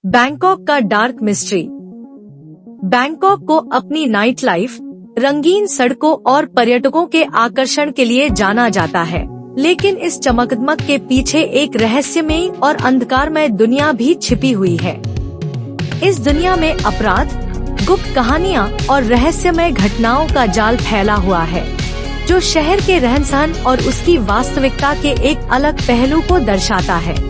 Bangkok का dark mystery. Bangkok को अपनी नाइट लाइफ, रंगीन सड़कों और पर्यटकों के आकर्षण के लिए जाना जाता है, लेकिन इस चमकदमक के पीछे एक रहस्यमयी और अंधकारमय दुनिया भी छिपी हुई है। इस दुनिया में अपराध, गुप्त कहानियाँ और रहस्यमय घटनाओं का जाल फैला हुआ है, जो शहर के रहन-सहन और उसकी वास्तविकता के एक अलग पहलू को दर्शाता है।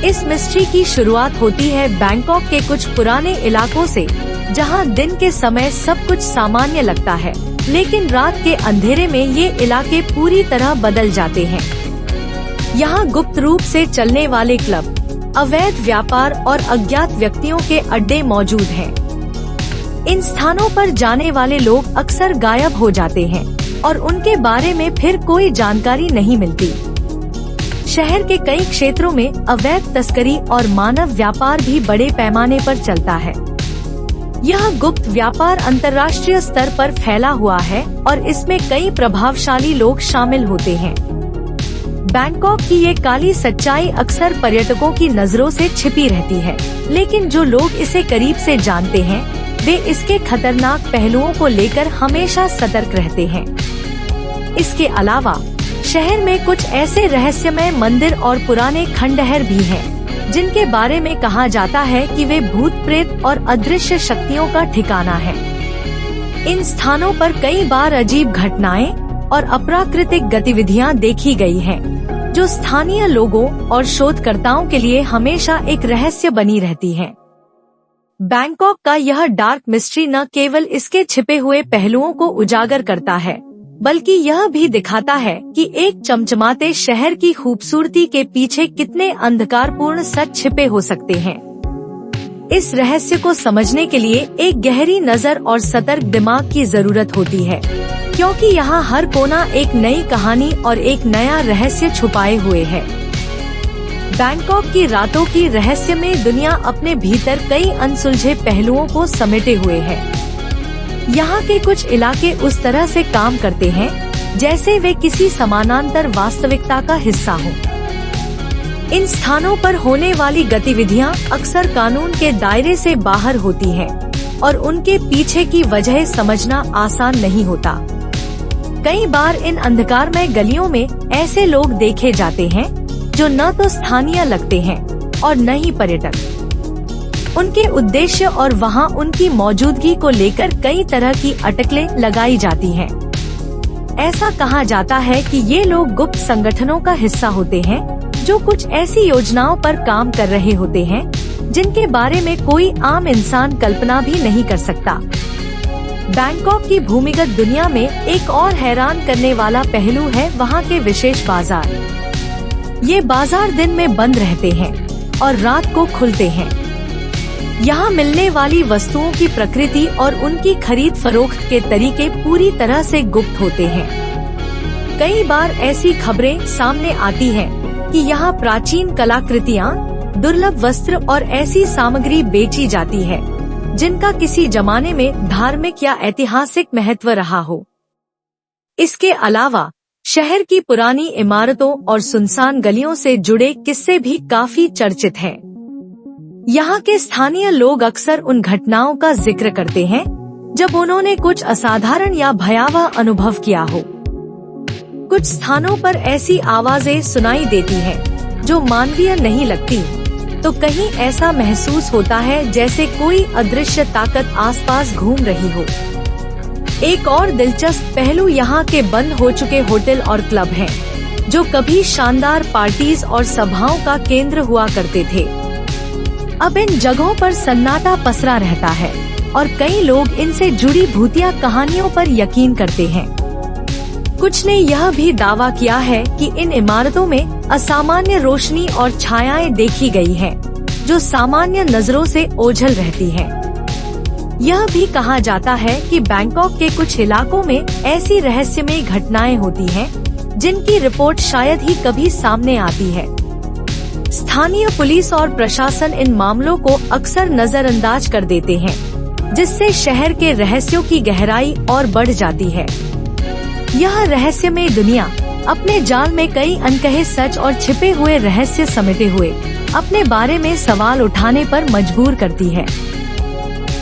इस मिस्ट्री की शुरुआत होती है बैंकॉक के कुछ पुराने इलाकों से, जहां दिन के समय सब कुछ सामान्य लगता है, लेकिन रात के अंधेरे में ये इलाके पूरी तरह बदल जाते हैं। यहाँ गुप्त रूप से चलने वाले क्लब, अवैध व्यापार और अज्ञात व्यक्तियों के अड्डे मौजूद हैं। इन स्थानों पर जाने वाले लोग अक्सर गायब हो जाते हैं और उनके बारे में फिर कोई जानकारी नहीं मिलती। शहर के कई क्षेत्रों में अवैध तस्करी और मानव व्यापार भी बड़े पैमाने पर चलता है। यह गुप्त व्यापार अंतर्राष्ट्रीय स्तर पर फैला हुआ है और इसमें कई प्रभावशाली लोग शामिल होते हैं। बैंकॉक की ये काली सच्चाई अक्सर पर्यटकों की नजरों से छिपी रहती है, लेकिन जो लोग इसे करीब से जानते हैं, वे इसके खतरनाक पहलुओं को लेकर हमेशा सतर्क रहते हैं। इसके अलावा शहर में कुछ ऐसे रहस्यमय मंदिर और पुराने खंडहर भी हैं, जिनके बारे में कहा जाता है कि वे भूत प्रेत और अदृश्य शक्तियों का ठिकाना है। इन स्थानों पर कई बार अजीब घटनाएं और अप्राकृतिक गतिविधियां देखी गई हैं, जो स्थानीय लोगों और शोधकर्ताओं के लिए हमेशा एक रहस्य बनी रहती हैं। बैंकॉक का यह डार्क मिस्ट्री न केवल इसके छिपे हुए पहलुओं को उजागर करता है, बल्कि यह भी दिखाता है कि एक चमचमाते शहर की खूबसूरती के पीछे कितने अंधकारपूर्ण सच छिपे हो सकते हैं। इस रहस्य को समझने के लिए एक गहरी नजर और सतर्क दिमाग की जरूरत होती है, क्योंकि यहाँ हर कोना एक नई कहानी और एक नया रहस्य छुपाए हुए है। बैंकॉक की रातों की रहस्यमय दुनिया अपने भीतर कई अनसुलझे पहलुओं को समेटे हुए है। यहाँ के कुछ इलाके उस तरह से काम करते हैं जैसे वे किसी समानांतर वास्तविकता का हिस्सा हों। इन स्थानों पर होने वाली गतिविधियाँ अक्सर कानून के दायरे से बाहर होती हैं और उनके पीछे की वजह समझना आसान नहीं होता। कई बार इन अंधकारमय गलियों में ऐसे लोग देखे जाते हैं जो न तो स्थानीय लगते हैं और न ही पर्यटक। उनके उद्देश्य और वहां उनकी मौजूदगी को लेकर कई तरह की अटकलें लगाई जाती हैं। ऐसा कहा जाता है कि ये लोग गुप्त संगठनों का हिस्सा होते हैं, जो कुछ ऐसी योजनाओं पर काम कर रहे होते हैं जिनके बारे में कोई आम इंसान कल्पना भी नहीं कर सकता। बैंकॉक की भूमिगत दुनिया में एक और हैरान करने वाला पहलू है वहाँ के विशेष बाजार। ये बाजार दिन में बंद रहते हैं और रात को खुलते हैं। यहाँ मिलने वाली वस्तुओं की प्रकृति और उनकी खरीद फरोख्त के तरीके पूरी तरह से गुप्त होते हैं। कई बार ऐसी खबरें सामने आती हैं कि यहाँ प्राचीन कलाकृतियाँ, दुर्लभ वस्त्र और ऐसी सामग्री बेची जाती है जिनका किसी जमाने में धार्मिक या ऐतिहासिक महत्व रहा हो। इसके अलावा शहर की पुरानी इमारतों और सुनसान गलियों से जुड़े किस्से भी काफी चर्चित हैं। यहाँ के स्थानीय लोग अक्सर उन घटनाओं का जिक्र करते हैं जब उन्होंने कुछ असाधारण या भयावह अनुभव किया हो। कुछ स्थानों पर ऐसी आवाजें सुनाई देती हैं जो मानवीय नहीं लगती, तो कहीं ऐसा महसूस होता है जैसे कोई अदृश्य ताकत आसपास घूम रही हो। एक और दिलचस्प पहलू यहाँ के बंद हो चुके होटल और क्लब हैं, जो कभी शानदार पार्टीज और सभाओं का केंद्र हुआ करते थे। अब इन जगहों पर सन्नाटा पसरा रहता है और कई लोग इनसे जुड़ी भूतिया कहानियों पर यकीन करते हैं। कुछ ने यह भी दावा किया है कि इन इमारतों में असामान्य रोशनी और छायाएं देखी गई हैं, जो सामान्य नजरों से ओझल रहती हैं। यह भी कहा जाता है कि बैंकॉक के कुछ इलाकों में ऐसी रहस्यमय घटनाएं होती हैं, जिनकी रिपोर्ट शायद ही कभी सामने आती है। स्थानीय पुलिस और प्रशासन इन मामलों को अक्सर नजरअंदाज कर देते हैं, जिससे शहर के रहस्यों की गहराई और बढ़ जाती है। यह रहस्यमय दुनिया अपने जाल में कई अनकहे सच और छिपे हुए रहस्य समेटे हुए अपने बारे में सवाल उठाने पर मजबूर करती है।